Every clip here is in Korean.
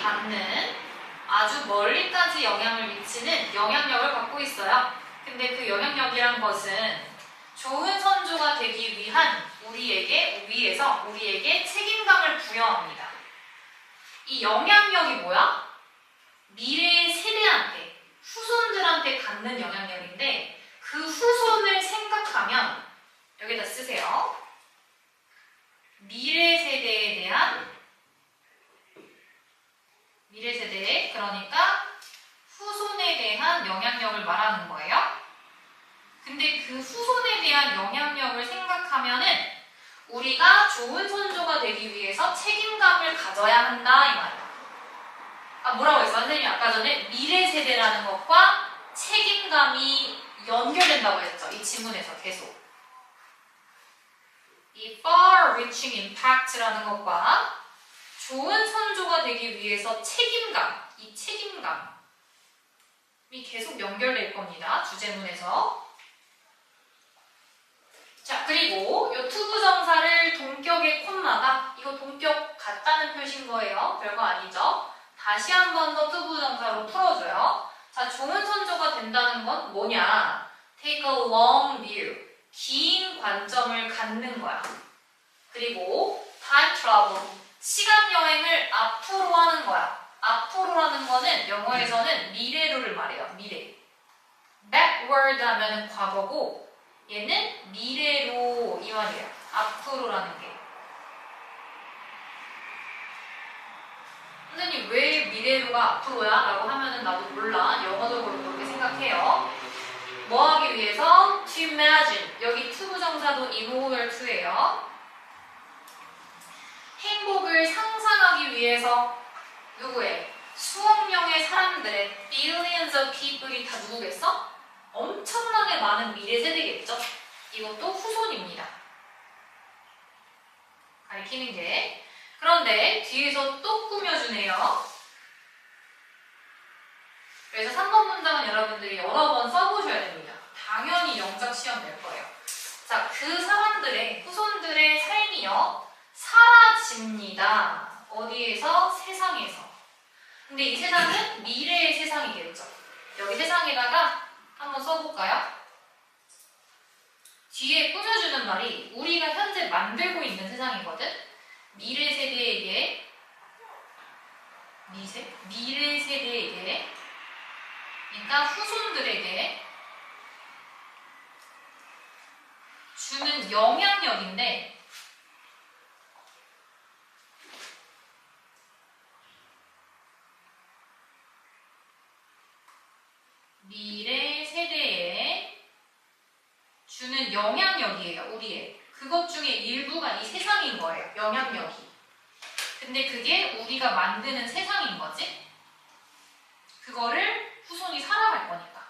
닿는 아주 멀리까지 영향을 미치는 영향력을 갖고 있어요. 근데 그 영향력이란 것은 좋은 선조가 되기 위한 우리에게 책임감을 부여합니다. 이 영향력이 뭐야? 미래의 세대한테, 후손들한테 갖는 영향력인데 그 후손을 생각하면 여기다 쓰세요. 미래 세대에 그러니까 후손에 대한 영향력을 말하는 거예요. 근데 그 후손에 대한 영향력을 생각하면은 우리가 좋은 선조가 되기 위해서 책임감을 가져야 한다 이 말이야. 뭐라고 했어? 선생님이 아까 전에 미래 세대라는 것과 책임감이 연결된다고 했죠. 이 지문에서 계속. 이 far-reaching impact라는 것과 좋은 선조가 되기 위해서 이 책임감이 계속 연결될 겁니다. 주제문에서. 자, 그리고 이 투부정사를 동격의 콤마가 이거 동격 같다는 표시인 거예요. 별거 아니죠? 다시 한 번 더 투부정사로 풀어줘요. 자, 좋은 선조가 된다는 건 뭐냐? Take a long view. 긴 관점을 갖는 거야. 그리고 time travel. 시간 여행을 앞으로 하는 거야. 앞으로라는 거는 영어에서는 미래로를 말해요. 미래. backward 하면 과거고 얘는 미래로 이 말이에요. 앞으로라는 게. 선생님 왜 미래로가 앞으로야? 라고 하면은 나도 몰라. 영어적으로 그렇게 생각해요. 뭐 하기 위해서? To imagine. 여기 to 부정사도 in order to예요. 행복을 상상하기 위해서 누구의? 수억 명의 사람들의 billions of people이 다 누구겠어? 엄청나게 많은 미래 세대겠죠? 이것도 후손입니다. 가리키는 게. 그런데 뒤에서 또 꾸며주네요. 그래서 3번 문장은 여러분들이 여러 번 써보셔야 됩니다. 당연히 영작 시험 낼 거예요. 자, 그 사람들의, 후손들의 삶이요. 사라집니다. 어디에서? 세상에서. 근데 이 세상은 미래의 세상이겠죠. 여기 세상에다가 한번 써볼까요? 뒤에 꾸며주는 말이 우리가 현재 만들고 있는 세상이거든. 미래 세대에게 그러니까 후손들에게 주는 영향력인데 미래 세대에 주는 영향력이에요. 우리의. 그것 중에 일부가 이 세상인 거예요. 영향력이. 근데 그게 우리가 만드는 세상인 거지. 그거를 후손이 살아갈 거니까.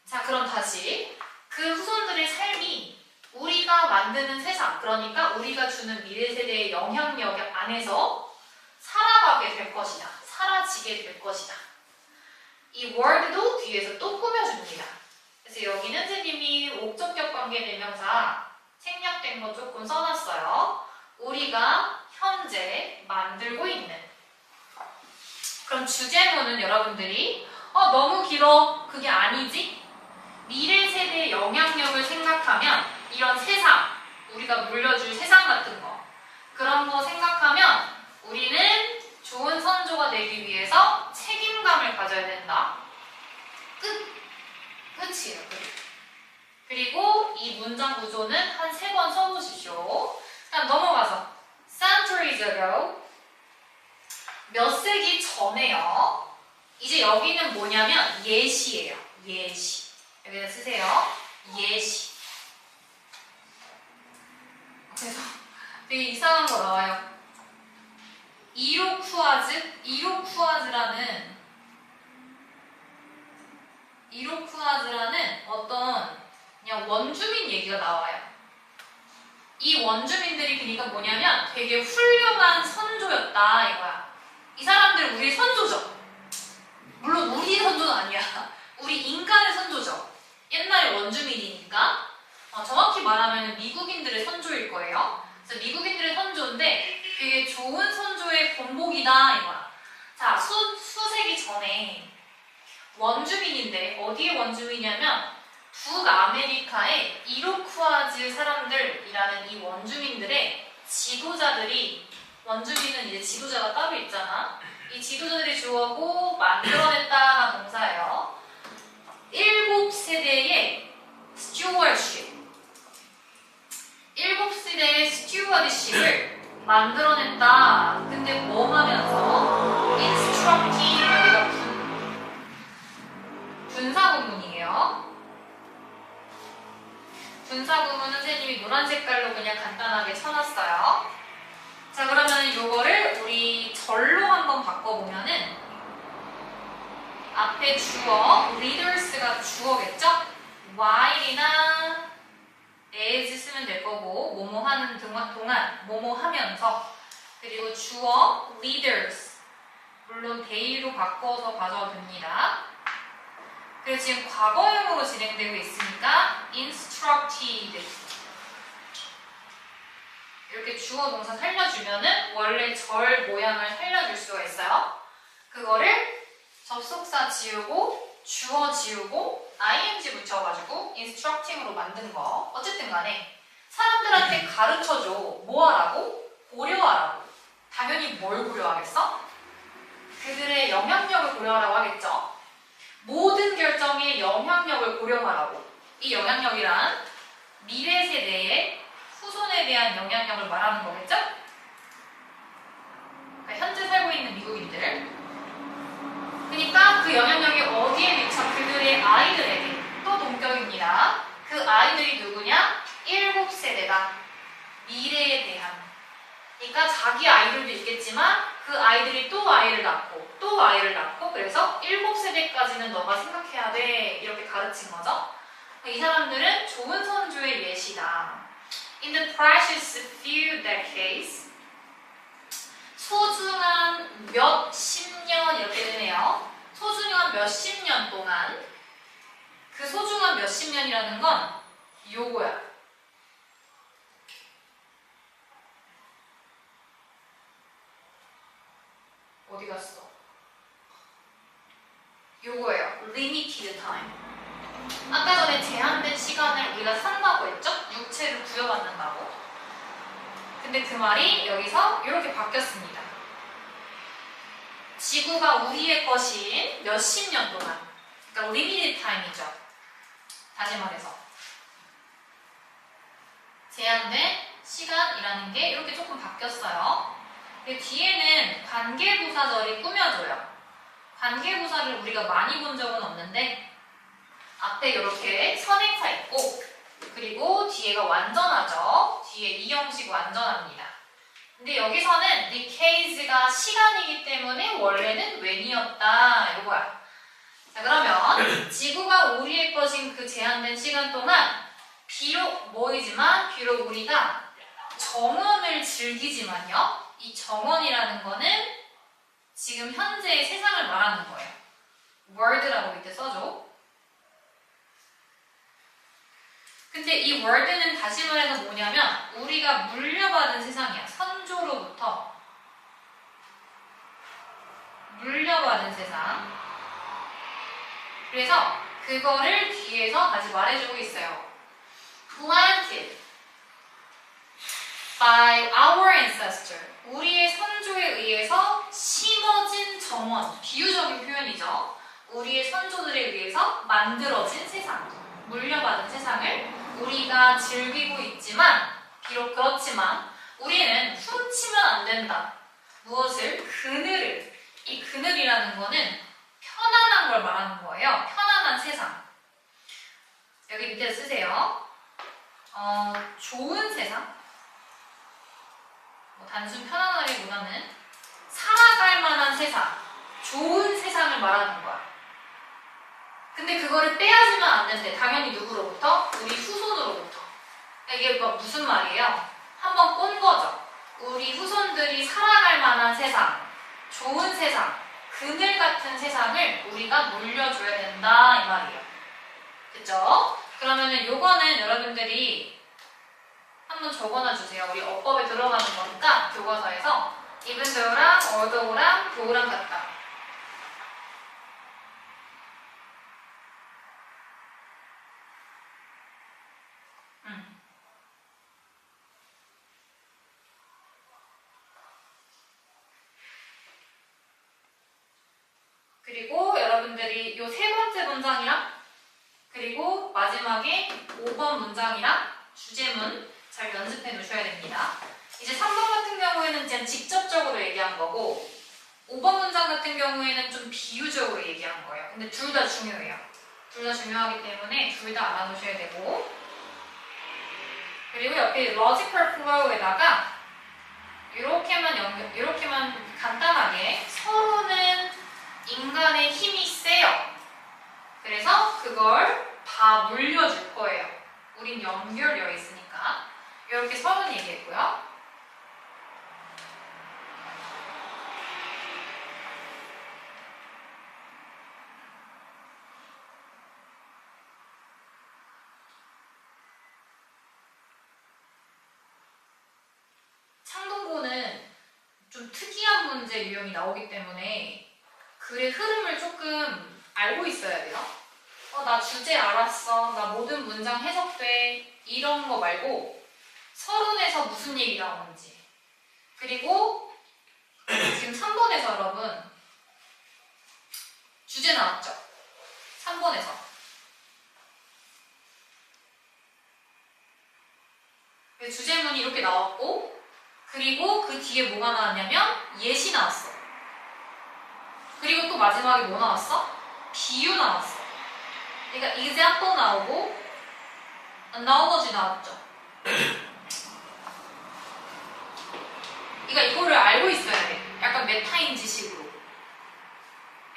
자, 그럼 다시 그 후손들의 삶이 우리가 만드는 세상, 그러니까 우리가 주는 미래 세대의 영향력 안에서 살아가게 될 것이다. 사라지게 될 것이다. 이 word도 뒤에서 또 꾸며줍니다. 그래서 여기는 선생님이 목적격 관계대명사 생략된 거 조금 써놨어요. 우리가 현재 만들고 있는. 그럼 주제문은 여러분들이 너무 길어. 그게 아니지? 미래 세대의 영향력을 생각하면 이런 세상, 우리가 물려줄 세상 같은 거 그런 거 생각하면 우리는 좋은 선조가 되기 위해서 책임감을 가져야 된다. 끝이에요. 그리고 이 문장 구조는 한 3번 써보십시오. 그냥 넘어가서 centuries ago 몇 세기 전에요. 이제 여기는 뭐냐면 예시예요. 예시. 여기다 쓰세요. 예시. 그래서 되게 이상한 거 나와요. 이로쿠아즈라는 어떤 그냥 원주민 얘기가 나와요. 이 원주민들이 그러니까 뭐냐면 되게 훌륭한 선조였다 이거야. 이 사람들 우리 선조죠. 물론 우리 선조는 아니야. 우리 인간의 선조죠. 옛날에 원주민이니까 정확히 말하면 미국인들의 선조일 거예요. 그래서 미국인들의 선조인데 세대의 본보기다 이거야. 자, 수세기 전에 원주민인데 어디에 원주민이냐면 북아메리카의 이로쿠아즈 사람들이라는 이 원주민들의 지도자들이, 원주민은 이제 지도자가 따로 있잖아. 이 지도자들이 주어고 만들어냈다가 동사예요. 7세대의 stewardship, 7세대의 stewardship을 만들어냈다. 근데 뭐 하면서? instructing, 여기가 분사구문이에요. 분사구문 선생님이 노란 색깔로 그냥 간단하게 쳐놨어요. 자, 그러면 요거를 우리 절로 한번 바꿔보면은 앞에 주어, leaders가 주어겠죠? while이나 as 쓰면 될 거고, 뭐뭐 하는 동안, 뭐뭐 하면서, 그리고 주어, leaders, 물론 they로 바꿔서 가져도 됩니다. 그리고 지금 과거형으로 진행되고 있으니까 instructed, 이렇게 주어 동사 살려주면은 원래 절 모양을 살려줄 수가 있어요. 그거를 접속사 지우고 주어 지우고 ing 붙여가지고 instructing으로 만든 거. 어쨌든 간에 사람들한테 가르쳐줘. 뭐 하라고? 고려하라고. 당연히 뭘 고려하겠어? 그들의 영향력을 고려하라고 하겠죠. 모든 결정에 영향력을 고려하라고. 이 영향력이란 미래 세대의 후손에 대한 영향력을 말하는 거겠죠? 그러니까 현재 살고 있는 미국인들. 그러니까 그 영향력이 어디에 미쳐? 그들의 아이들에게. 또 동격입니다. 그 아이들이 누구냐? 7세대다. 미래에 대한. 그러니까 자기 아이들도 있겠지만 그 아이들이 또 아이를 낳고 또 아이를 낳고, 그래서 7세대까지는 너가 생각해야 돼. 이렇게 가르친 거죠. 이 사람들은 좋은 선조의 예시다. In the precious few decades, 소중한 몇 십 년, 이렇게 되네요. 소중한 몇 십 년 동안. 그 소중한 몇 십 년이라는 건 요거야. 어디 갔어? 요거예요. Limited time. 아까 전에 제한된 시간을 우리가 산다고 했죠? 육체를 부여받는다고. 근데 그 말이 여기서 이렇게 바뀌었습니다. 지구가 우리의 것인 몇십 년 동안. 그러니까 limited time이죠. 다시 말해서. 제한된 시간이라는 게 이렇게 조금 바뀌었어요. 근데 뒤에는 관계부사절이 꾸며져요. 관계부사를 우리가 많이 본 적은 없는데 앞에 이렇게 선행사 있고, 그리고 뒤에가 완전하죠. 뒤에 이 형식 완전합니다. 근데 여기서는 decade가 시간이기 때문에 원래는 when이었다. 이거야. 자, 그러면 지구가 우리의 것인 그 제한된 시간 동안 비록 모이지만, 비록 우리가 정원을 즐기지만요. 이 정원이라는 거는 지금 현재의 세상을 말하는 거예요. world라고 밑에 써줘. 근데 이 world는 다시 말해서 뭐냐면 우리가 물려받은 세상이야. 선조로부터 물려받은 세상. 그래서 그거를 뒤에서 다시 말해주고 있어요. Planted by our ancestor. 우리의 선조에 의해서 심어진 정원. 비유적인 표현이죠. 우리의 선조들에 의해서 만들어진 세상. 물려받은 세상을 우리가 즐기고 있지만, 비록 그렇지만 우리는 훔치면 안 된다. 무엇을? 그늘을. 이 그늘이라는 거는 편안한 걸 말하는 거예요. 편안한 세상. 여기 밑에 쓰세요. 좋은 세상. 단순 편안하기보다는 살아갈 만한 세상, 좋은 세상을 말하는 거야. 근데 그거를 빼앗으면 안 된대. 당연히 누구로부터? 우리 후손으로부터. 이게 무슨 말이에요? 한번 꼰 거죠. 우리 후손들이 살아갈 만한 세상, 좋은 세상, 그늘 같은 세상을 우리가 물려줘야 된다 이 말이에요. 그쵸? 그러면은 요거는 여러분들이 한번 적어놔 주세요. 우리 어법에 들어가는 거니까 교과서에서 even though랑 although랑 though랑 같다. 그리고 여러분들이 이 세 번째 문장이랑 그리고 마지막에 5번 문장이랑 주제문 잘 연습해 놓으셔야 됩니다. 이제 3번 같은 경우에는 그냥 직접적으로 얘기한 거고 5번 문장 같은 경우에는 좀 비유적으로 얘기한 거예요. 근데 둘 다 중요해요. 둘 다 중요하기 때문에 둘 다 알아놓으셔야 되고 그리고 옆에 logical flow에다가 이렇게만 간단하게 서로는 인간의 힘이 세요. 그래서 그걸 다 물려줄 거예요. 우린 연결되어 있으니까. 이렇게 서로는 얘기했고요. 창동고는 좀 특이한 문제 유형이 나오기 때문에 글의 흐름을 조금 알고 있어야 돼요. 나 주제 알았어. 나 모든 문장 해석돼. 이런 거 말고 서론에서 무슨 얘기 나오는지 그리고 지금 3번에서 여러분 주제 나왔죠? 3번에서 주제문이 이렇게 나왔고 그리고 그 뒤에 뭐가 나왔냐면 예시 나왔어. 그리고 또 마지막에 뭐 나왔어? 비유 나왔어. 그러니까 example 나오고 analogy 나왔죠. 그러니까 이거를 알고 있어야 돼. 약간 메타인지식으로.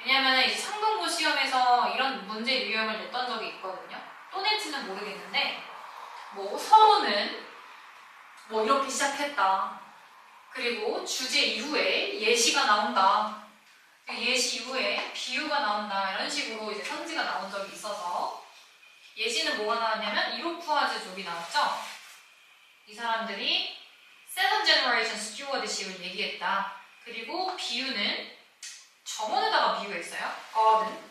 왜냐면 이제 창동고 시험에서 이런 문제 유형을 냈던 적이 있거든요. 또 낼지는 모르겠는데 뭐 서로는 뭐 이렇게 시작했다. 그리고 주제 이후에 예시가 나온다. 예시 이후에 비유가 나온다. 이런 식으로 이제 선지가 나온 적이 있어서 예시는 뭐가 나왔냐면 이로쿠아즈족이 나왔죠. 이 사람들이 Seven Generation Stewardship을 얘기했다. 그리고 비유는 정원에다가 비유했어요. garden.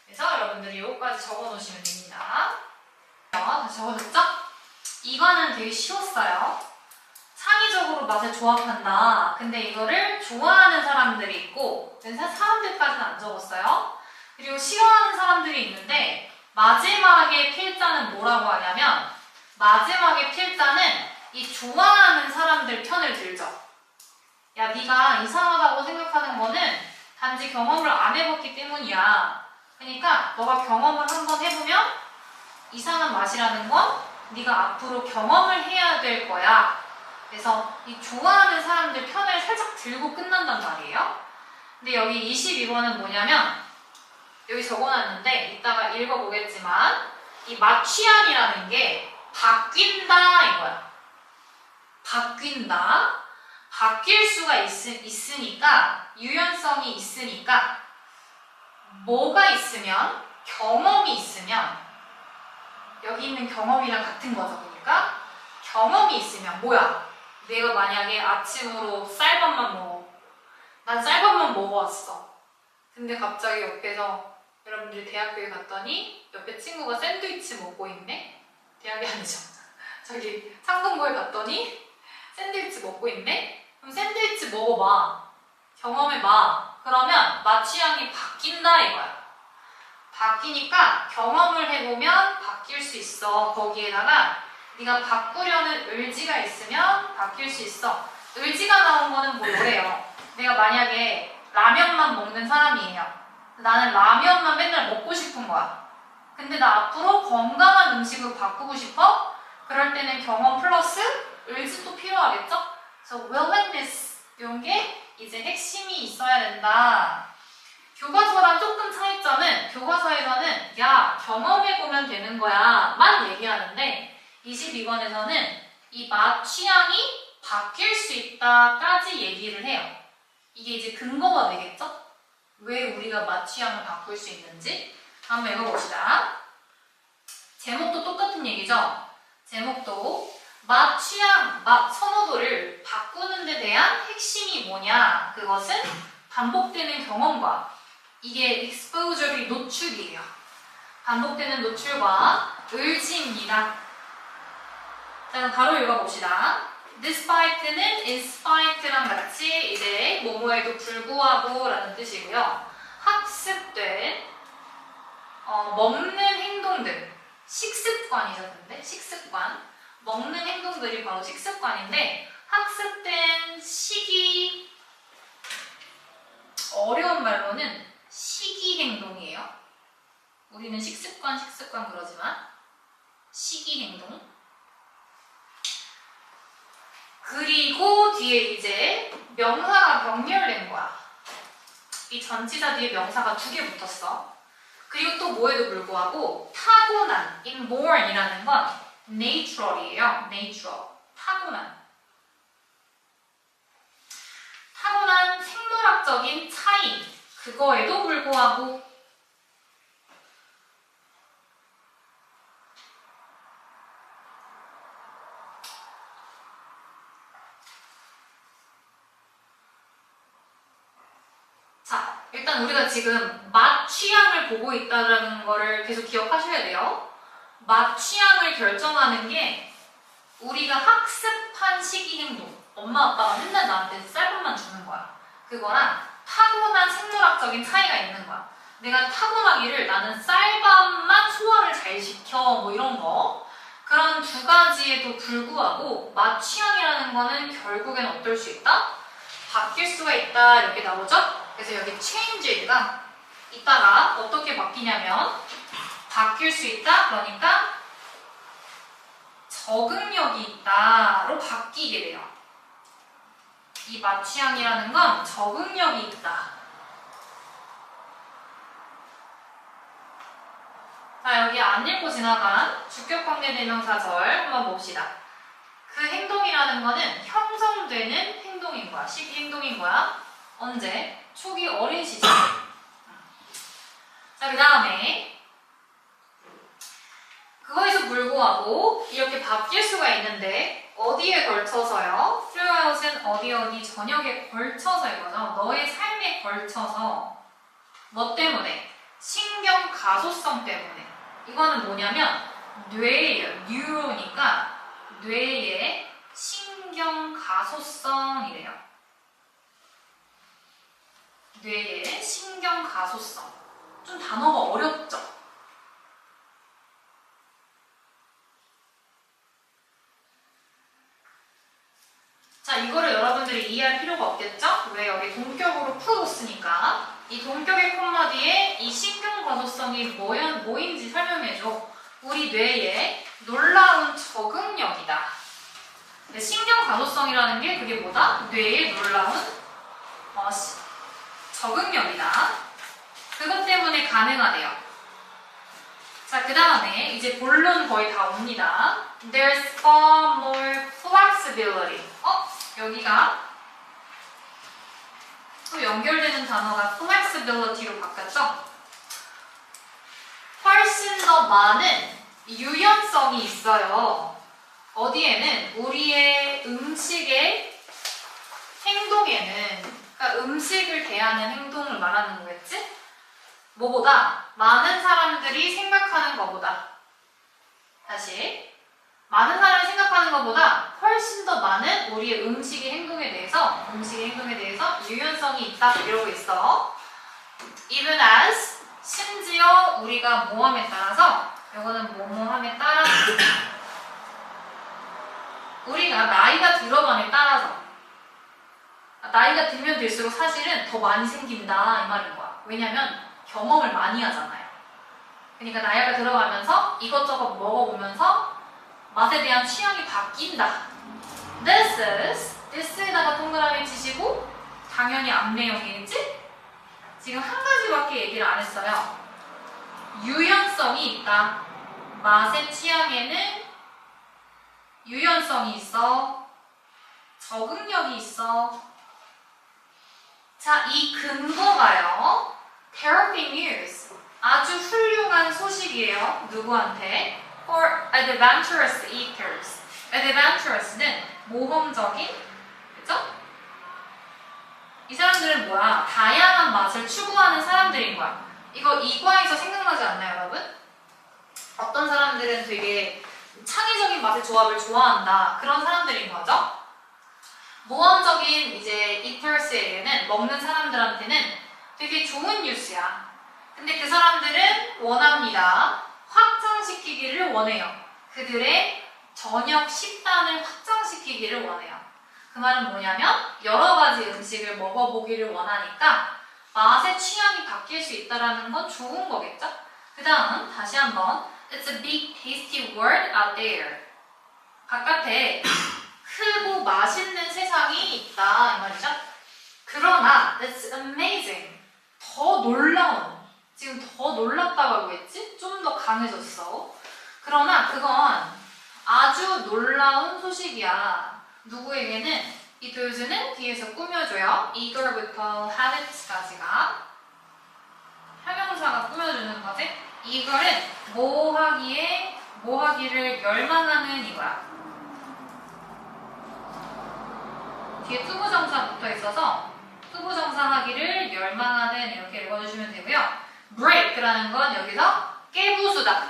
그래서 여러분들이 요거까지 적어놓으시면 됩니다. 다 적어졌죠? 이거는 되게 쉬웠어요. 창의적으로 맛을 조합한다. 근데 이거를 좋아하는 사람들이 있고 사람들까지는 안 적었어요. 그리고 싫어하는 사람들이 있는데 마지막에 필자는 뭐라고 하냐면 마지막에 필자는 이 좋아하는 사람들 편을 들죠. 야, 네가 이상하다고 생각하는 거는 단지 경험을 안 해봤기 때문이야. 그러니까 너가 경험을 한번 해보면 이상한 맛이라는 건 네가 앞으로 경험을 해야 될 거야. 그래서 이 좋아하는 사람들 편을 살짝 들고 끝난단 말이에요. 근데 여기 22번은 뭐냐면 여기 적어놨는데 이따가 읽어보겠지만 이 맛 취향이라는 게 바뀐다 이거야. 바뀐다. 바뀔 수가 있으니까 유연성이 있으니까 뭐가 있으면 경험이 있으면 여기 있는 경험이랑 같은 거죠. 그러니까 경험이 있으면 뭐야? 내가 만약에 아침으로 쌀밥만 먹어. 난 쌀밥만 먹어왔어. 근데 갑자기 옆에서 여러분들이 대학교에 갔더니 옆에 친구가 샌드위치 먹고 있네? 대학이 아니죠. 저기 창동고에 갔더니 샌드위치 먹고 있네? 그럼 샌드위치 먹어봐. 경험해봐. 그러면 맛 취향이 바뀐다 이거야. 바뀌니까 경험을 해보면 바뀔 수 있어. 거기에다가 네가 바꾸려는 의지가 있으면 바뀔 수 있어. 의지가 나온 거는 뭐래요? 내가 만약에 라면만 먹는 사람이에요. 나는 라면만 맨날 먹고 싶은 거야. 근데 나 앞으로 건강한 음식으로 바꾸고 싶어? 그럴 때는 경험 플러스 의지도 필요하겠죠? 그래서 willingness 이런 게 이제 핵심이 있어야 된다. 교과서랑 조금 차이점은 교과서에서는 야 경험해보면 되는 거야 만 얘기하는데 22번에서는 이 맛 취향이 바뀔 수 있다까지 얘기를 해요. 이게 이제 근거가 되겠죠? 왜 우리가 맛 취향을 바꿀 수 있는지 한번 읽어봅시다. 제목도 똑같은 얘기죠? 제목도 맛, 취향, 맛, 선호도를 바꾸는 데 대한 핵심이 뭐냐? 그것은 반복되는 경험과 이게 exposure이 노출이에요. 반복되는 노출과 의지입니다. 자, 바로 읽어봅시다. Despite는 inspite랑 같이 이제 뭐뭐에도 불구하고 라는 뜻이고요. 학습된 먹는 행동들, 식습관이셨는데 식습관 먹는 행동들이 바로 식습관인데 학습된 시기 어려운 말로는 시기 행동이에요. 우리는 식습관 그러지만 시기 행동. 그리고 뒤에 이제 명사가 병렬된 거야. 이 전치사 뒤에 명사가 2개 붙었어. 그리고 또 뭐에도 불구하고 타고난, inborn이라는 건 natural이에요. natural. 타고난 생물학적인 차이. 그거에도 불구하고 자, 일단 우리가 지금 맛, 취향을 보고 있다는 거를 계속 기억하셔야 돼요. 맛, 취향을 결정하는 게 우리가 학습한 시기 행동. 엄마, 아빠가 맨날 나한테 쌀밥만 주는 거야. 그거랑 타고난 생물학적인 차이가 있는 거야. 내가 타고나기를 나는 쌀밥만 소화를 잘 시켜 뭐 이런 거. 그런 2가지에도 불구하고 맛, 취향이라는 거는 결국엔 어떨 수 있다? 바뀔 수가 있다 이렇게 나오죠? 그래서 여기 change가 이따가 어떻게 바뀌냐면 바뀔 수 있다 그러니까 적응력이 있다로 바뀌게 돼요. 이 맛, 취향이라는 건 적응력이 있다. 자, 여기 안 읽고 지나간 주격관계대명사절 한번 봅시다. 그 행동이라는 거는 형성되는 행동인 거야. 시기 행동인 거야. 언제? 초기 어린 시절. 자, 그 다음에 그거에서 불구하고 이렇게 바뀔 수가 있는데 어디에 걸쳐서요? throughout은 어디 저녁에 걸쳐서 이거죠. 너의 삶에 걸쳐서 뭐 때문에? 신경 가소성 때문에. 이거는 뭐냐면 뇌예요. 뉴로니까 뇌의 신경 가소성이래요. 뇌의 신경 가소성. 좀 단어가 어렵죠? 자, 이거를 여러분들이 이해할 필요가 없겠죠? 왜 여기 동격으로 풀어뒀으니까. 이 동격의 콤마 뒤에 이 신경과소성이 뭐인지 설명해줘. 우리 뇌의 놀라운 적응력이다. 신경과소성이라는 게 그게 뭐다? 뇌의 놀라운 적응력이다. 그것 때문에 가능하대요. 자, 그 다음에 이제 본론 거의 다 옵니다. There's far more flexibility. 여기가 또 연결되는 단어가 flexibility로 바뀌었죠? 훨씬 더 많은 유연성이 있어요. 어디에는? 우리의 음식의 행동에는, 그러니까 음식을 대하는 행동을 말하는 거겠지? 뭐보다? 많은 사람들이 생각하는 것보다. 다시. 많은 사람이 생각하는 것보다 훨씬 더 많은 우리의 음식의 행동에 대해서 유연성이 있다 이러고 있어. Even as 심지어 우리가 뭐함에 따라서 이거는 뭐뭐함에 따라서 우리가 나이가 들어감에 따라서 나이가 들면 들수록 사실은 더 많이 생긴다 이 말인 거야. 왜냐면 경험을 많이 하잖아요. 그러니까 나이가 들어가면서 이것저것 먹어보면서 맛에 대한 취향이 바뀐다. this에다가 동그라미 치시고 당연히 앞내용이겠지? 지금 한 가지밖에 얘기를 안 했어요. 유연성이 있다. 맛의 취향에는 유연성이 있어. 적응력이 있어. 자, 이 근거가요. Therapy news. 아주 훌륭한 소식이에요. 누구한테? For adventurous eaters. adventurous adventurous는 모험적인, 그죠? 이 사람들은 뭐야? 다양한 맛을 추구하는 사람들인 거야. 이거 이과에서 생각나지 않나요, 여러분? 어떤 사람들은 되게 창의적인 맛의 조합을 좋아한다. 그런 사람들인 거죠. 모험적인 이제 eaters에게는 먹는 사람들한테는 되게 좋은 뉴스야. 근데 그 사람들은 원합니다. 확장시키기를 원해요. 그들의 저녁 식단을 확장시키기를 원해요. 그 말은 뭐냐면 여러 가지 음식을 먹어보기를 원하니까 맛의 취향이 바뀔 수 있다는 건 좋은 거겠죠? 그 다음 다시 한번 It's a big tasty world out there. 바깥에 크고 맛있는 세상이 있다 이 말이죠. 그러나 It's amazing. 더 놀라운. 지금 더 놀랍다고 하고 있지? 좀 더 강해졌어. 그러나 그건 아주 놀라운 소식이야. 누구에게는 이 도요즈는 뒤에서 꾸며줘요. eager부터 habits까지가 형용사가 꾸며주는 거지. eager은 뭐 하기를 열망하는 이거야. 뒤에 투부정사 붙어 있어서 투부정사 하기를 열망하는 이렇게 읽어주시면 되고요. break라는 건 여기서 깨부수다.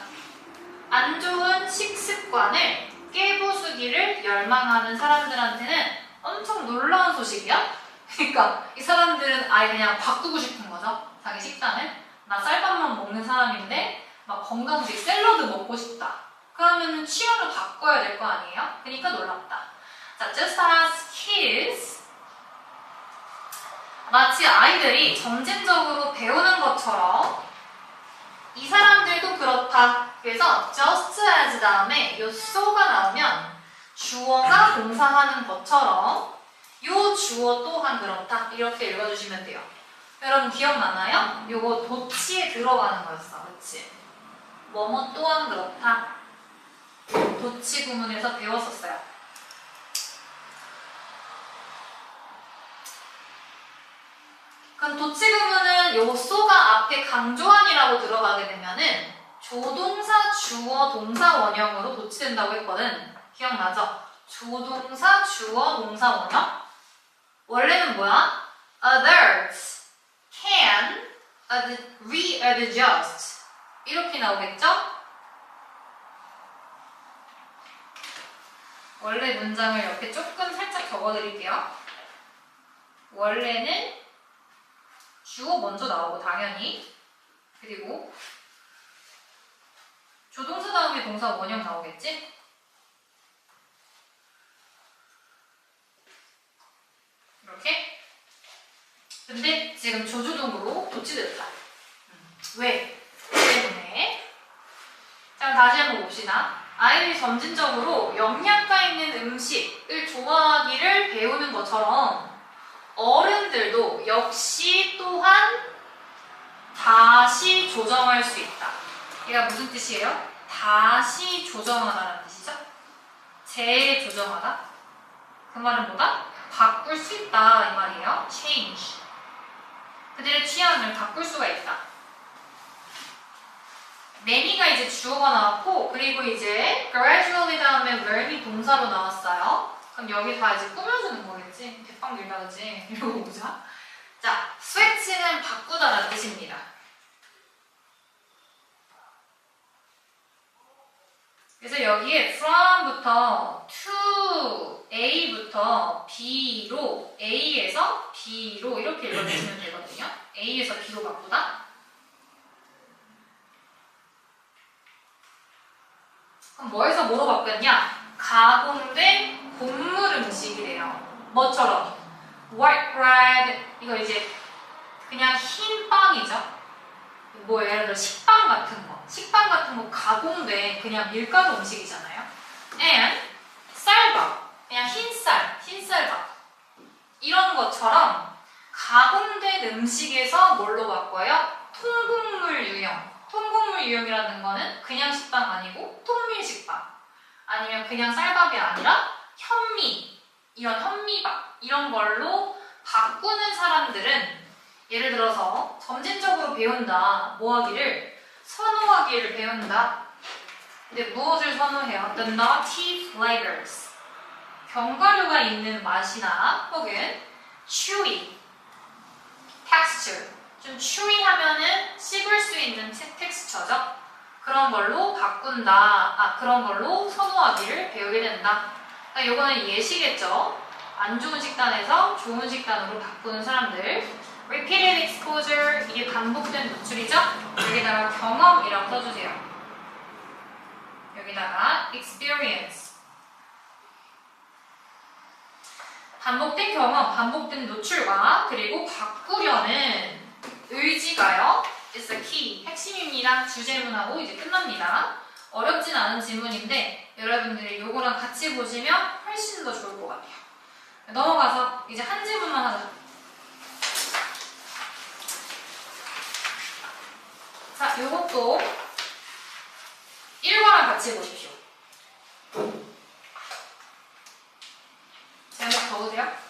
안 좋은 식습관을 깨부수기를 열망하는 사람들한테는 엄청 놀라운 소식이야. 그러니까 이 사람들은 아예 그냥 바꾸고 싶은 거죠. 자기 식단을. 나 쌀밥만 먹는 사람인데 막 건강식 샐러드 먹고 싶다. 그러면 취향을 바꿔야 될 거 아니에요? 그러니까 놀랍다. 자, just as kids 마치 아이들이 점진적으로 배우는 것처럼 이 사람들도 그렇다. 그래서 just as 다음에 요 so가 나오면 주어가 동사하는 것처럼 요 주어 또한 그렇다. 이렇게 읽어주시면 돼요. 여러분 기억나나요? 요거 도치에 들어가는 거였어. 그치? 뭐뭐 또한 그렇다. 도치 구문에서 배웠었어요. 그럼 도치 구문은 요 소가 앞에 강조한이라고 들어가게 되면은 조동사, 주어, 동사 원형으로 도치된다고 했거든. 기억나죠? 조동사, 주어, 동사 원형? 원래는 뭐야? Others can readjust 이렇게 나오겠죠? 원래 문장을 이렇게 조금 살짝 적어드릴게요. 원래는 주어 먼저 나오고 당연히 그리고 조동사 다음에 동사 원형 나오겠지? 이렇게. 근데 지금 조주동으로 도치됐다. 왜? 때문에. 자, 다시 한번 봅시다. 아이들이 점진적으로 영양가 있는 음식을 좋아하기를 배우는 것처럼 어른들도 역시 또한 다시 조정할 수 있다. 얘가 무슨 뜻이에요? 다시 조정하다라는 뜻이죠? 재조정하다. 그 말은 뭐다? 바꿀 수 있다 이 말이에요. change. 그들의 취향을 바꿀 수가 있다. many가 이제 주어가 나왔고 그리고 이제 gradually 다음에 learn이 동사로 나왔어요. 그럼 여기 다 이제 꾸며주는 거겠지? 대빵 밀다 그지? 이러고 보자. 자, switch는 바꾸다라는 뜻입니다. 그래서 여기에 from부터 to A부터 B로 A에서 B로 이렇게 읽어주시면 되거든요. A에서 B로 바꾸다. 그럼 뭐에서 뭐로 바뀌었냐? 가공된 곡물 음식이래요. 뭐처럼? white bread 이거 이제 그냥 흰 빵이죠. 뭐 예를 들어 식빵 같은 거. 식빵 같은 거 가공된 그냥 밀가루 음식이잖아요. and 쌀밥. 그냥 흰쌀밥. 이런 것처럼 가공된 음식에서 뭘로 바꿔요? 통곡물 유형. 통곡물 유형이라는 거는 그냥 식빵 아니고 통밀식빵. 아니면 그냥 쌀밥이 아니라 현미, 이런 현미밥 이런 걸로 바꾸는 사람들은 예를 들어서 점진적으로 배운다, 뭐하기를? 선호하기를 배운다. 근데 무엇을 선호해요? The naughty flavors. 견과류가 있는 맛이나 혹은 chewy, texture, 좀 chewy 하면은 씹을 수 있는 텍스처죠. 그런 걸로 바꾼다. 그런 걸로 선호하기를 배우게 된다. 그러니까 이거는 예시겠죠. 안 좋은 식단에서 좋은 식단으로 바꾸는 사람들. repeated exposure, 이게 반복된 노출이죠. 여기다가 경험이라고 써주세요. 여기다가 experience, 반복된 경험, 반복된 노출과 그리고 바꾸려는 의지가요. is the key, 핵심입니다. 주제문하고 이제 끝납니다. 어렵진 않은 지문인데 여러분들이 요거랑 같이 보시면 훨씬 더 좋을 것 같아요. 넘어가서 이제 한 지문만 하자. 자, 요것도 1과랑 같이 보십시오. 제목 적으세요.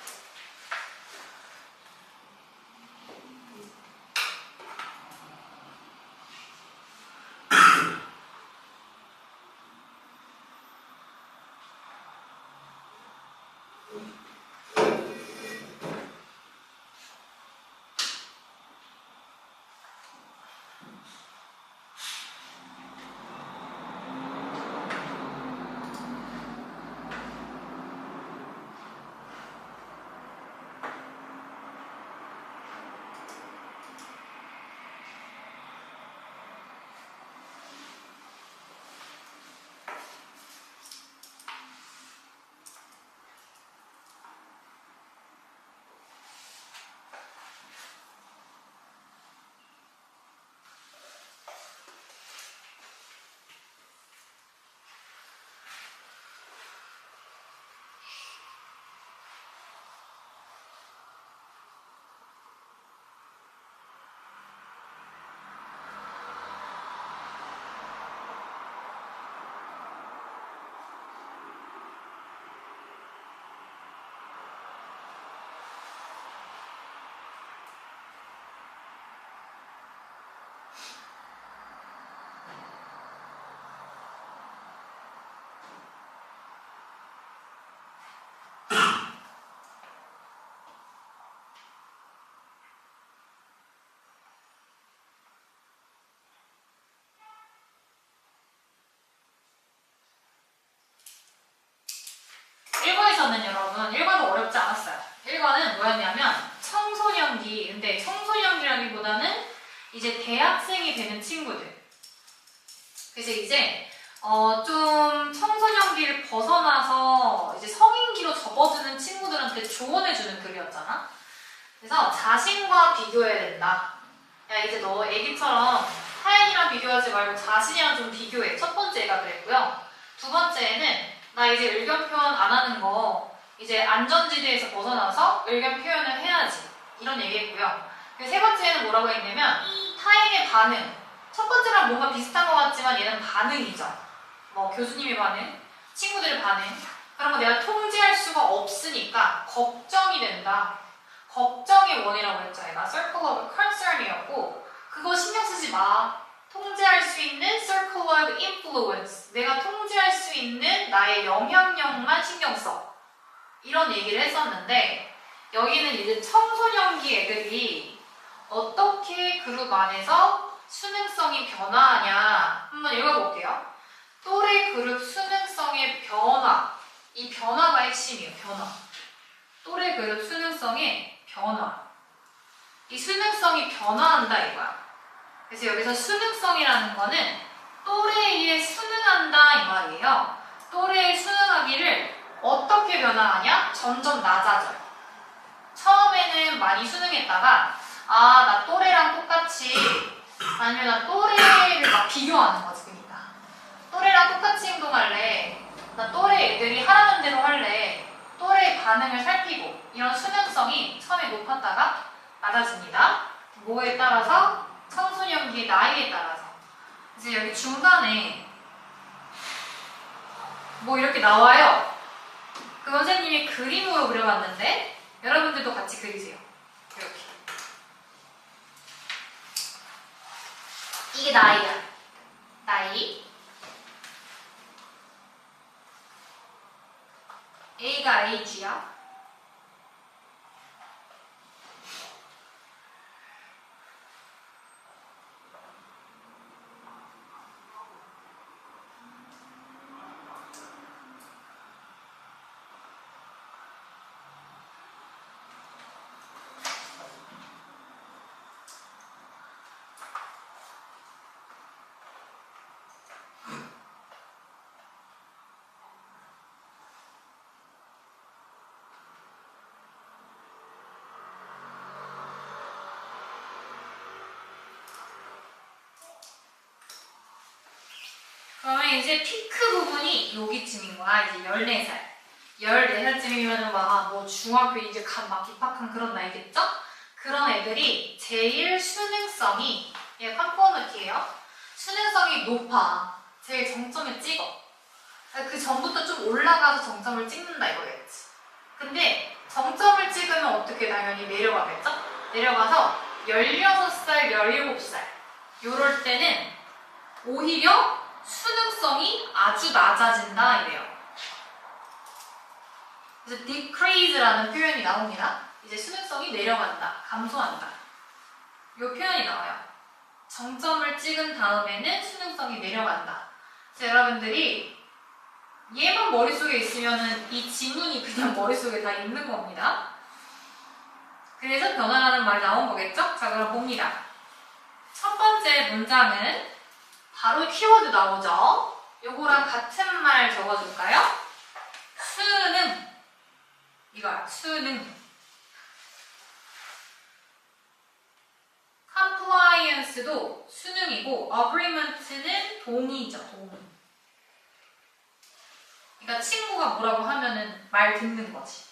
일과에서는 여러분, 1과도 어렵지 않았어요. 1과는 뭐였냐면 청소년기, 근데 청소년기라기보다는 이제 대학생이 되는 친구들. 그래서 이제 좀 청소년기를 벗어나서 이제 성인기로 접어드는 친구들한테 조언해주는 글이었잖아. 그래서 자신과 비교해야 된다. 야, 이제 너 애기처럼 타인이랑 비교하지 말고 자신이랑 좀 비교해. 첫 번째가 그랬고요. 두 번째는 나 이제 의견 표현 안 하는 거 이제 안전지대에서 벗어나서 의견 표현을 해야지. 이런 얘기했고요. 세 번째는 뭐라고 했냐면 타인의 반응. 첫 번째랑 뭔가 비슷한 것 같지만 얘는 반응이죠. 뭐 교수님의 반응, 친구들의 반응. 그런 거 내가 통제할 수가 없으니까 걱정이 된다. 걱정의 원이라고 했죠. 얘가 circle of concern이었고 그거 신경 쓰지 마. 통제할 수 있는 circle of influence. 내가 통제할 수 있는 나의 영향력만 신경 써. 이런 얘기를 했었는데 여기는 이제 청소년기 애들이 어떻게 그룹 안에서 수능성이 변화하냐 한번 읽어볼게요. 또래 그룹 수능성의 변화. 이 변화가 핵심이에요. 변화. 또래 그룹 수능성의 변화. 이 수능성이 변화한다 이거야. 그래서 여기서 수능성이라는 거는 또래에 수능한다 이 말이에요. 또래의 수능하기를 어떻게 변화하냐? 점점 낮아져요. 처음에는 많이 수능했다가 나 또래랑 똑같이 아니면 나 또래를 막 비교하는 거지. 그러니까 또래랑 똑같이 행동할래. 나 또래 애들이 하라는 대로 할래. 또래의 반응을 살피고 이런 수능성이 처음에 높았다가 낮아집니다. 뭐에 따라서? 청소년기의 나이에 따라서. 이제 여기 중간에 뭐 이렇게 나와요. 그 선생님이 그림으로 그려봤는데 여러분들도 같이 그리세요. 이렇게. 이게 나이야. 나이. A가 H야? 그러면 이제 피크 부분이 여기쯤인 거야. 이제 14살. 14살쯤이면 뭐 중학교 이제 막 입학한 그런 나이겠죠? 그런 애들이 제일 수능성이, 얘 컴포넌트예요. 수능성이 높아. 제일 정점에 찍어. 그 전부터 좀 올라가서 정점을 찍는다 이거겠지. 근데 정점을 찍으면 어떻게 당연히 내려가겠죠? 내려가서 16살, 17살 요럴 때는 오히려 수능성이 아주 낮아진다 이래요. 그래서 decrease라는 표현이 나옵니다. 이제 수능성이 내려간다, 감소한다. 이 표현이 나와요. 정점을 찍은 다음에는 수능성이 내려간다. 그래서 여러분들이 얘만 머릿속에 있으면은 이 지문이 그냥 머릿속에 다 있는 겁니다. 그래서 변화라는 말이 나온 거겠죠? 자, 그럼 봅니다. 첫 번째 문장은 바로 키워드 나오죠? 요거랑 같은 말 적어줄까요? 수능. 이거야, 수능. compliance도 수능이고 agreement는 동의죠, 동의. 그러니까 친구가 뭐라고 하면은 말 듣는 거지.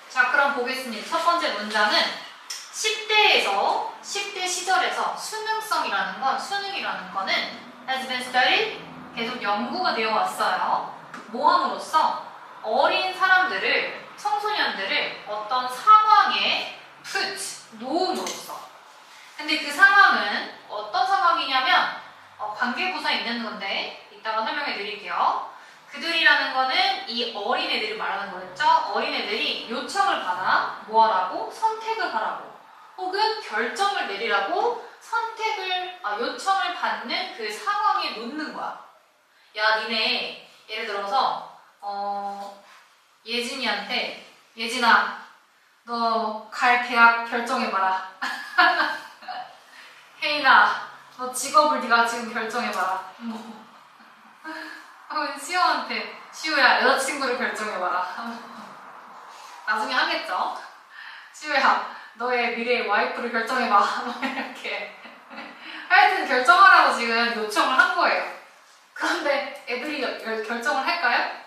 자, 그럼 보겠습니다. 첫 번째 문장은 10대 시절에서 수능성이라는 건, 수능이라는 거는 has been studied, 계속 연구가 되어 왔어요. 모함으로써 어린 사람들을, 청소년들을 어떤 상황에 놓음으로써. 근데 그 상황은 어떤 상황이냐면 관계부사 있는 건데 이따가 설명해 드릴게요. 그들이라는 거는 이 어린애들을 말하는 거겠죠? 어린애들이 요청을 받아 뭐 하라고? 선택을 하라고. 혹은 결정을 내리라고 요청을 받는 그 상황에 놓는 거야. 야, 니네 예를 들어서 예진이한테 예진아, 너 갈 대학 결정해봐라. 혜인아, 너 직업을 네가 지금 결정해봐라. 시우한테 시우야, 여자친구를 결정해봐라. 나중에 하겠죠? 시우야, 너의 미래의 와이프를 결정해봐. 이렇게 하여튼 결정하라고 지금 요청을 한 거예요. 그런데 애들이 결정을 할까요?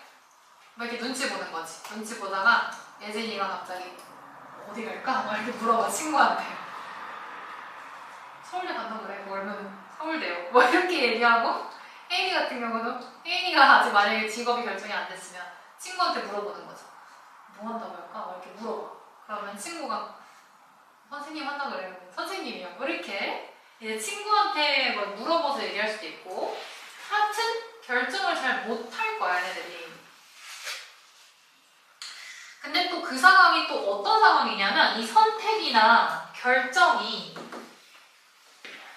막 이렇게 눈치 보는 거지. 눈치 보다가 예진이가 갑자기 어디 갈까? 막 이렇게 물어봐, 친구한테. 서울대 간다고 그래. 뭐 얼마는 서울대요. 뭐 이렇게 얘기하고, 혜인이 같은 경우도 혜인이가 아직 만약에 직업이 결정이 안 됐으면 친구한테 물어보는 거죠. 뭐 한다고 할까? 막 이렇게 물어봐. 그러면 친구가 선생님 한다고 그래요. 선생님이요. 뭐 이렇게 이제 친구한테 뭐 물어봐서 얘기할 수도 있고, 하여튼 결정을 잘 못할 거야, 얘네들이. 근데 또 그 상황이 또 어떤 상황이냐면 이 선택이나 결정이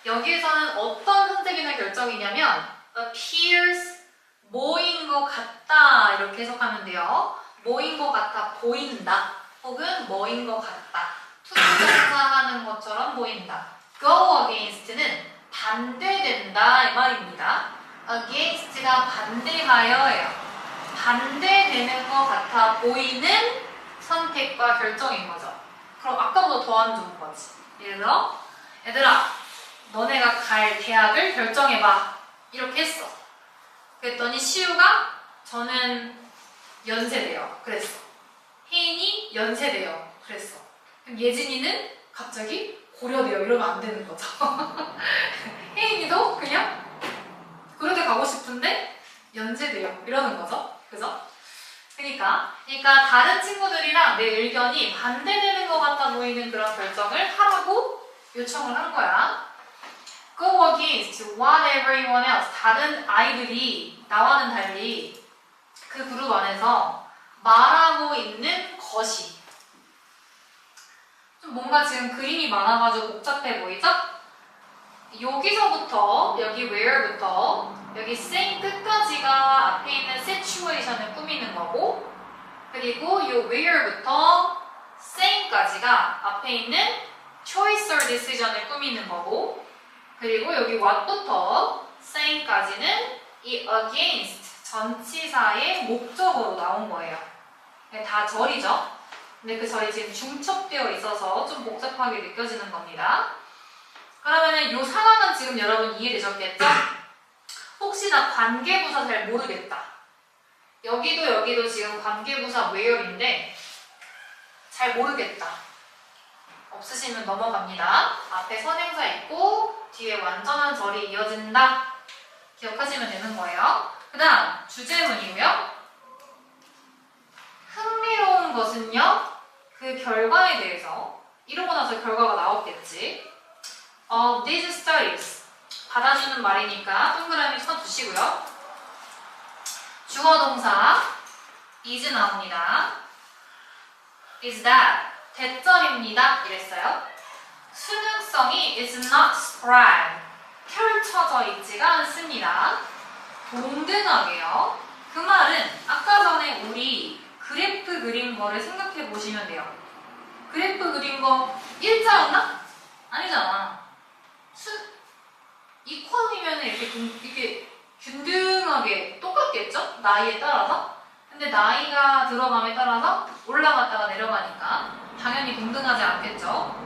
여기에서는 어떤 선택이나 결정이냐면 appears, 뭐인 것 같다 이렇게 해석하면 돼요. 뭐인 것 같아 보인다 혹은 뭐인 것 같다. 투부정사하는 것처럼 보인다. go against는 반대된다 이 말입니다. against가 반대하여예요. 반대되는 것 같아 보이는 선택과 결정인 거죠. 그럼 아까보다 더 안 좋은 거지. 예를 들어 얘들아, 너네가 갈 대학을 결정해봐 이렇게 했어. 그랬더니 시우가 저는 연세대요 그랬어. 혜인이 연세대요 그랬어. 그럼 예진이는 갑자기 고려대요 이러면 안 되는 거죠. 혜인이도 그냥 고려대 가고 싶은데 연세대요 이러는 거죠. 그죠? 그러니까 다른 친구들이랑 내 의견이 반대되는 것 같아 보이는 그런 결정을 하라고 요청을 한 거야. Go against against what everyone else. 다른 아이들이 나와는 달리 그 그룹 안에서 말하고 있는 것이. 좀 뭔가 지금 그림이 많아가지고 복잡해 보이죠? 여기서부터 여기 where부터 여기 saying 끝까지가 앞에 있는 situation을 꾸미는 거고, 그리고 이 where부터 saying까지가 앞에 있는 choice or decision을 꾸미는 거고, 그리고 여기 what부터 saying까지는 이 against 전치사의 목적으로 나온 거예요. 다 절이죠. 근데 그 절이 지금 중첩되어 있어서 좀 복잡하게 느껴지는 겁니다. 그러면은 이 상황은 지금 여러분 이해되셨겠죠? 혹시나 관계부사 잘 모르겠다. 여기도 지금 관계부사 where인데 잘 모르겠다. 없으시면 넘어갑니다. 앞에 선행사 있고 뒤에 완전한 절이 이어진다. 기억하시면 되는 거예요. 그 다음 주제문이고요. 흥미로운 것은요. 그 결과에 대해서 이러고 나서 결과가 나왔겠지. These studies 받아주는 말이니까 동그라미 쳐주시고요. 주어 동사 is 나옵니다. is that 대절입니다. 이랬어요. 수능성이 is not spread 펼쳐져 있지가 않습니다. 동등하게요. 그 말은 아까 전에 우리 그래프 그린 거를 생각해 보시면 돼요. 그래프 그린 거 일자였나? 아니잖아. 이퀄이면 이렇게 균등하게 똑같겠죠? 나이에 따라서. 근데 나이가 들어감에 따라서 올라갔다가 내려가니까 당연히 동등하지 않겠죠?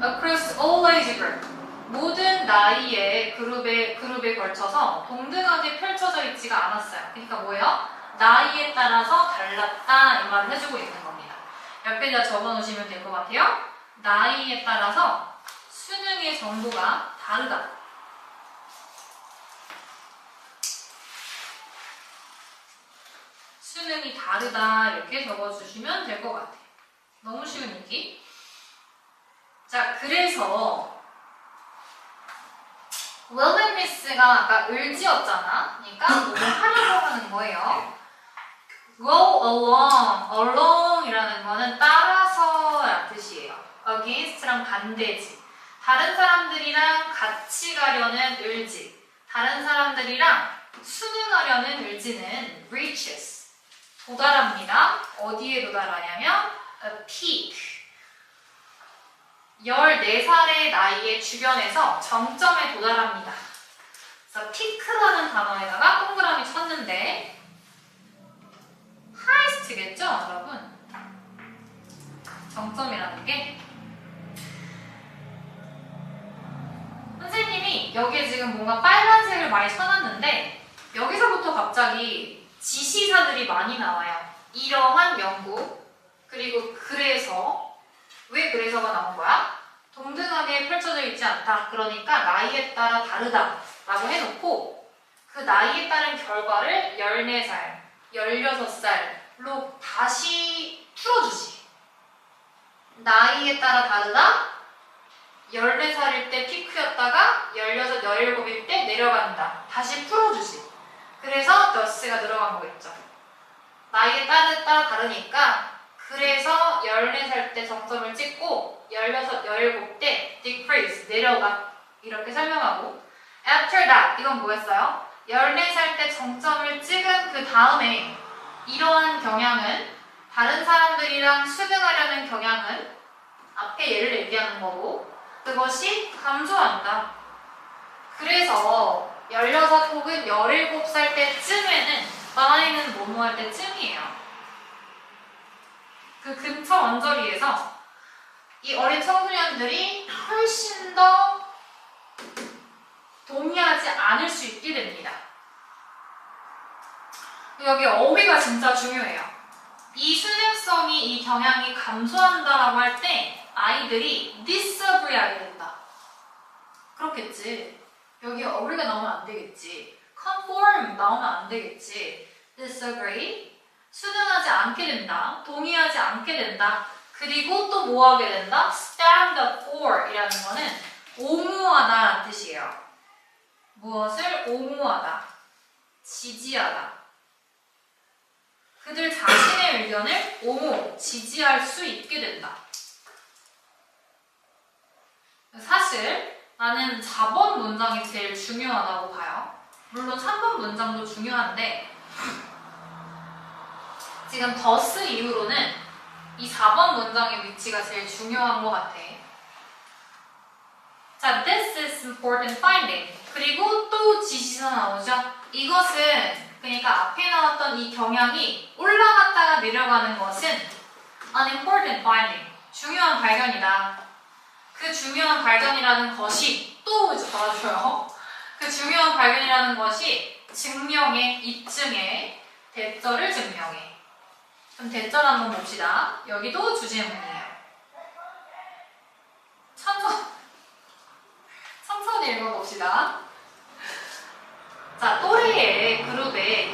Across all age group. 모든 나이의 그룹에 걸쳐서 동등하게 펼쳐져 있지가 않았어요. 그러니까 뭐예요? 나이에 따라서 달랐다 이 말을 해주고 있는 겁니다. 옆에다 적어놓으시면 될 것 같아요. 나이에 따라서 수능의 정도가 다르다. 수능이 다르다 이렇게 적어주시면 될 것 같아요. 너무 쉬운 얘기. 자, 그래서 will and miss가 아까 을지였잖아. 그러니까 뭐 하려고 하는 거예요. go along 이라는 거는 따라서 라는 뜻이에요. against랑 반대지. 다른 사람들이랑 같이 가려는 을지, 다른 사람들이랑 수능하려는 을지는 reaches 도달합니다. 어디에 도달하냐면 a peak 14살의 나이의 주변에서 정점에 도달합니다. 그래서 peak라는 단어에다가 동그라미 쳤는데 highest겠죠, 여러분? 정점이라는 게 선생님이 여기에 지금 뭔가 빨간색을 많이 쳐놨는데 여기서부터 갑자기 지시사들이 많이 나와요. 이러한 연구, 그리고 그래서, 왜 그래서가 나온 거야? 동등하게 펼쳐져 있지 않다. 그러니까 나이에 따라 다르다 라고 해놓고 그 나이에 따른 결과를 14살, 16살로 다시 풀어주지. 나이에 따라 다르다. 14살일 때 피크였다가 16, 17일 때 내려간다. 다시 풀어주지. 그래서 thus가 들어간 거겠죠. 나이에 따라 다르니까 그래서 14살 때 정점을 찍고 16, 17때 decrease, 내려가. 이렇게 설명하고 after that, 이건 뭐였어요? 14살 때 정점을 찍은 그 다음에 이러한 경향은 다른 사람들이랑 수능하려는 경향은 앞에 예를 얘기하는 거고 그것이 감소한다. 그래서 16 혹은 17살 때쯤에는 나이는 뭐뭐 할 때쯤이에요. 그 근처 언저리에서 이 어린 청소년들이 훨씬 더 동의하지 않을 수 있게 됩니다. 여기 어휘가 진짜 중요해요. 이 수능성이, 이 경향이 감소한다라고 할 때 아이들이 disagree 하게 된다. 그렇겠지. 여기 어휘가 나오면 안 되겠지. conform 나오면 안 되겠지. disagree, 수능하지 않게 된다. 동의하지 않게 된다. 그리고 또 뭐 하게 된다? stand up for 이라는 거는 옹호하다라는 뜻이에요. 무엇을 옹호하다, 지지하다. 그들 자신의 의견을 옹호, 지지할 수 있게 된다. 사실 나는 4번 문장이 제일 중요하다고 봐요. 물론 3번 문장도 중요한데 지금 더스 이후로는 이 4번 문장의 위치가 제일 중요한 것 같아. 자, this is important finding. 그리고 또 지시서 나오죠. 이것은 그러니까 앞에 나왔던 이 경향이 올라갔다가 내려가는 것은 an important finding. 중요한 발견이다. 그 중요한 발견이라는 것이 또 이제 봐줘요. 그 중요한 발견이라는 것이 증명해, 입증해, 대절을 증명해. 그럼 대절 한번 봅시다. 여기도 주제문이에요. 천천히 읽어봅시다. 자, 또래 그룹의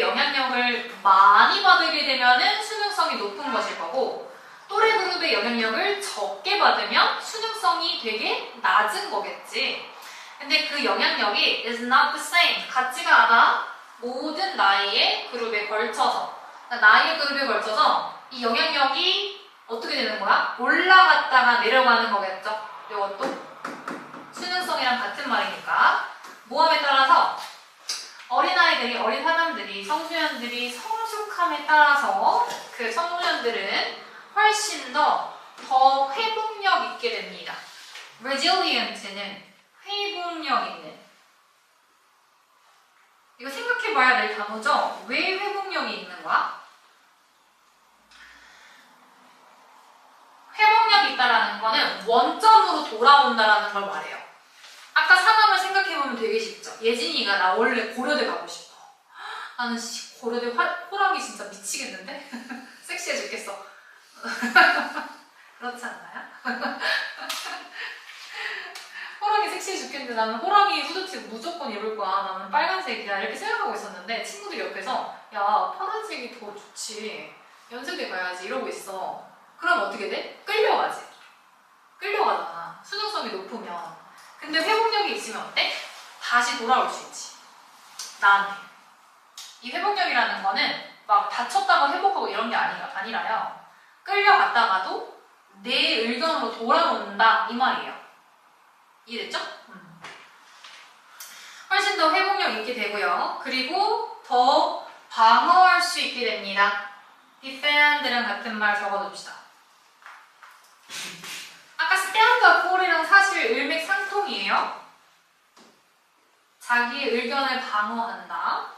영향력을 많이 받게 되면 수능성이 높은 것일 거고 또래 그룹의 영향력을 적게 받으면 수능성이 되게 낮은 거겠지. 근데 그 영향력이 is not the same. 같지가 않아. 모든 나이의 그룹에 걸쳐서. 그러니까 나이의 그룹에 걸쳐서 이 영향력이 어떻게 되는 거야? 올라갔다가 내려가는 거겠죠. 이것도 수능성이랑 같은 말이니까. 모함에 따라서 어린아이들이, 어린 사람들이, 청소년들이 성숙함에 따라서 그 청소년들은 훨씬 더 회복력 있게 됩니다. resilient는 회복력 있는. 이거 생각해봐야 될 단어죠? 왜 회복력이 있는 거야? 회복력이 있다라는 거는 원점으로 돌아온다라는 걸 말해요. 아까 상황을 생각해보면 되게 쉽죠? 예진이가 나 원래 고려대 가고 싶어. 나는 고려대 호랑이 진짜 미치겠는데? 섹시해 죽겠어. 그렇지 않나요? 호랑이 섹시해 죽겠는데 나는 호랑이 후드티 무조건 입을 거야. 나는 빨간색이야. 이렇게 생각하고 있었는데 친구들이 옆에서 야, 파란색이 더 좋지. 연세대 가야지. 이러고 있어. 그럼 어떻게 돼? 끌려가지. 끌려가잖아. 수능성이 높으면. 근데 회복력이 있으면 어때? 다시 돌아올 수 있지. 나한테. 이 회복력이라는 거는 막 다쳤다가 회복하고 이런 게 아니라요. 끌려갔다가도 내 의견으로 돌아온다 이 말이에요. 이해됐죠? 훨씬 더 회복력 있게 되고요. 그리고 더 방어할 수 있게 됩니다. defend랑 같은 말 적어둡시다. 아까 stand up for이랑 사실 일맥상통이에요. 자기의 의견을 방어한다.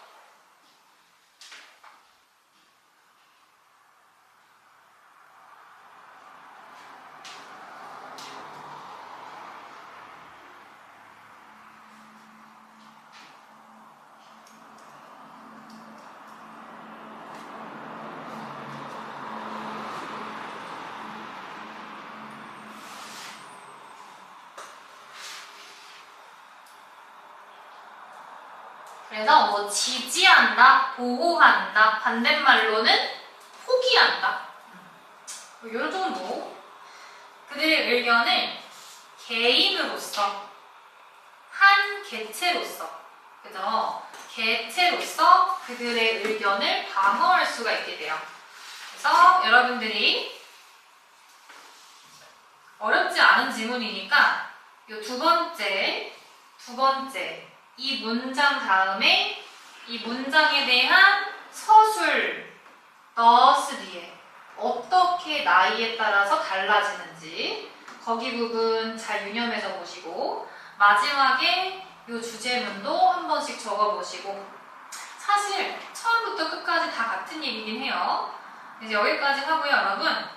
그래서 뭐 지지한다, 보호한다, 반대말로는 포기한다. 요 정도. 그들의 의견을 개인으로서, 한 개체로서, 그죠? 개체로서 그들의 의견을 방어할 수가 있게 돼요. 그래서 여러분들이 어렵지 않은 지문이니까 요 두 번째 이 문장 다음에 이 문장에 대한 서술 thus 뒤에 어떻게 나이에 따라서 달라지는지 거기 부분 잘 유념해서 보시고 마지막에 이 주제문도 한 번씩 적어보시고 사실 처음부터 끝까지 다 같은 얘기긴 해요. 이제 여기까지 하고요, 여러분.